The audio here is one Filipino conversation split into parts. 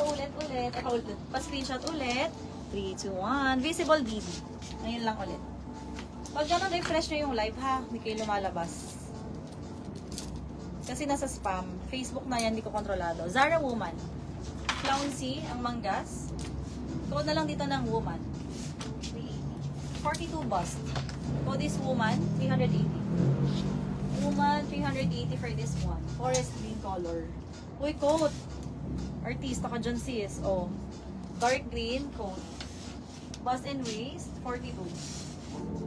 paulit-ulit. Pa-screenshot ulit. 3, 2, 1. Visible BB. Ngayon lang ulit. Pag gano'n, refresh nyo yung live ha. Hindi kayo lumalabas. Kasi nasa spam. Facebook na yan, hindi ko kontrolado. Zara Woman. Flouncy, ang manggas. Code na lang dito ng woman. 380. 42 bust. Code is woman, 380. Woman, 380 for this one. Forest green color. Uy, coat. Artista ka dyan sis. Oh. Dark green coat. Bust and waist, 42.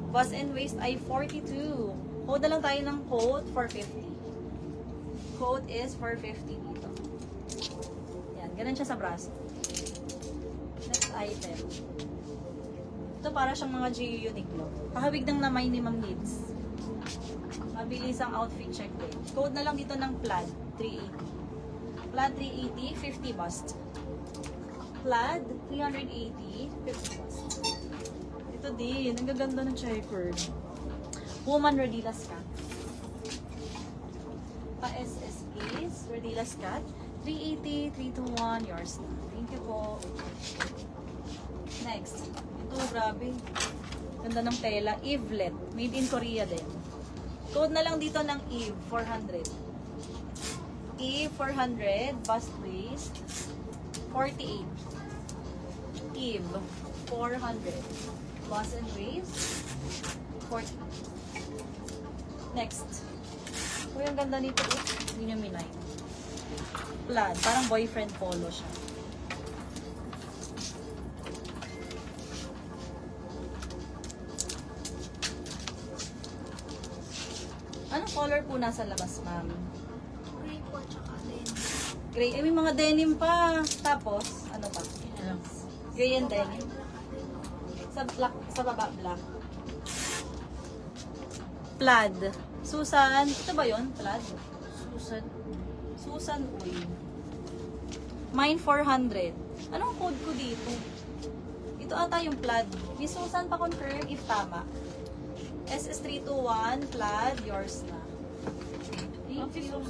Bust and waist ay 42. Code na lang tayo ng coat, 450. Coat is 450 dito. Yan, ganun siya sa braso. Next item. Ito para siyang mga GU Uniqlo. Kahawig ng namay ni Ma'am Lids. Mabilis ang outfit check din. Code na lang dito ng plaid, 380. Plaid 380, 50 bust. Plaid 380, 50 bust. Ito din, ang gaganda ng checkered. Woman Rodilas Cat. Pa-SSPs, Rodilas Cat. 380, 321, yours na. Thank you po. Next. Ito, grabe. Ganda ng tela. Evelet. Made in Korea din. Code na lang dito ng Eve, 400. Eve, 400. Bust waist. 48. Eve, 400. Bust and waist. 40. Next. Uy, ang ganda nito. Hindi nyo minay. Plaid. Parang boyfriend polo siya. Anong color po nasa labas, ma'am? Gray po, tsaka denim. Gray. Eh, may mga denim pa. Tapos, ano pa? Gray and denim. Sa black, sa baba, black. Plaid. Susan. Ito ba yun? Plaid? Susan. Susan Uy. Mine 400. Anong code ko dito? Ito ata yung plaid. Miss Susan pa confirm if tama. SS321, plaid, yours na. Thank you.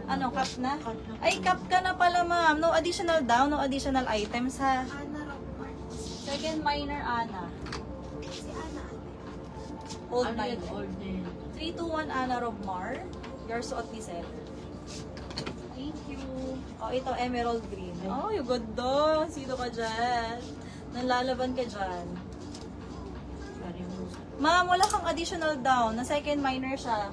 Ano, cap na? Ay, cap ka na pala, ma'am. No additional down, no additional items, ha? Ana Rockmart. Second minor, Ana. Si Ana. Old minor. 321, Ana Robmar. Your suot ni seller. Thank you. Oh, ito, emerald green. Oh, you good do. Sino ka dyan? Nanlalaban ka dyan. Ma'am, wala kang additional down. Na second minor siya.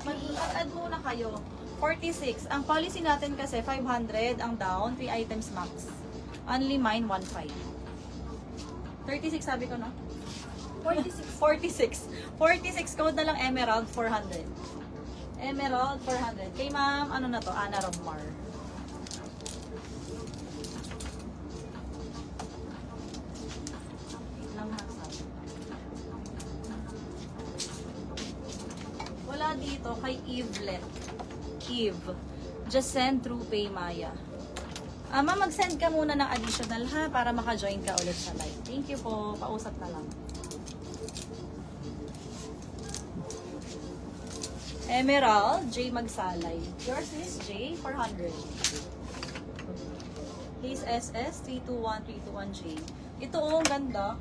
Mag-add muna kayo. 46. Ang policy natin kasi 500 ang down, 3 items max. Only mine 15. 36 sabi ko, no? 46. 46 code na lang emerald 400. Emerald 400. Kay ma'am, ano na to? Ana Robmar. Wala dito kay Evelet. Eve. Just send through Paymaya. Ma'am, mag-send ka muna ng additional ha para maka-join ka ulit sa live. Thank you po. Pausap na lang. Emerald, J Magsalay. Yours is J, 400. Please SS, 321-321J. Ito oh, ang ganda.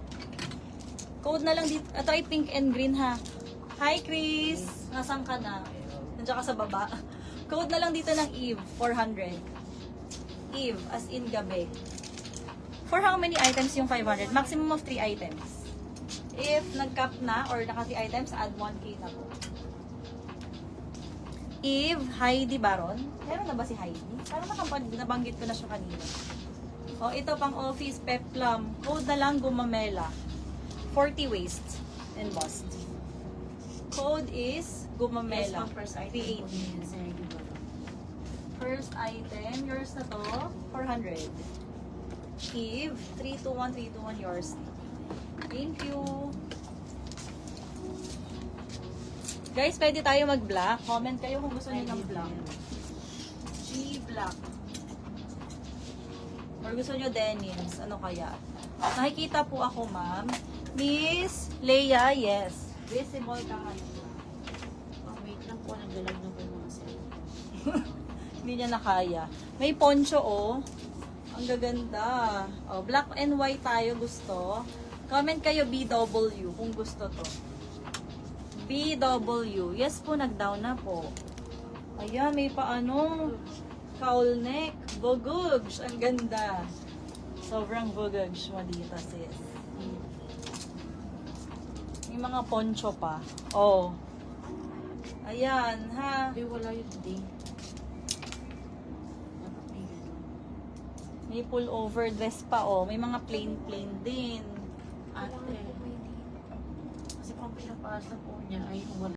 Code na lang dito. Try pink and green ha. Hi Chris! Nasaan ka na? Nandiyan ka sa baba. Code na lang dito ng Eve, 400. Eve, as in gabi. For how many items yung 500? Maximum of 3 items. If nag-cap na or naka 3 items, add 1K na po. Eve, Heidi Baron. Meron na ba si Heidi? Parang nabanggit ko na siya kanina. O, ito pang office, Peplum. Code na lang Gumamela. 40 waist and bust. Code is Gumamela. First item. 380. First item, yours na to, 400. Eve, 321, yours. Thank you. Guys, pwede tayo mag-black. Comment kayo kung gusto niyo ng black. G black. Or gusto niyo denims. Ano kaya? Nakikita po ako, ma'am. Miss Leia, yes. Visible ka kanina. Oh, wait lang po, nagdalag na po yung mga cellphone. Hindi niya na kaya. May poncho, oh. Ang gaganda. Oh, black and white tayo gusto. Comment kayo BW kung gusto to. BW. Yes po, nag-down na po. Ayan, may paano. Cowl neck. Vugugs. Ang ganda. Sobrang vugugs mo dito, sis. May mga poncho pa. Oh. Ayan, ha. Hindi, wala yun. Hindi. May pullover dress pa, oh. May mga plain din. Kailangan Ate, po may din. kasi kung pinapasa po niya ay wala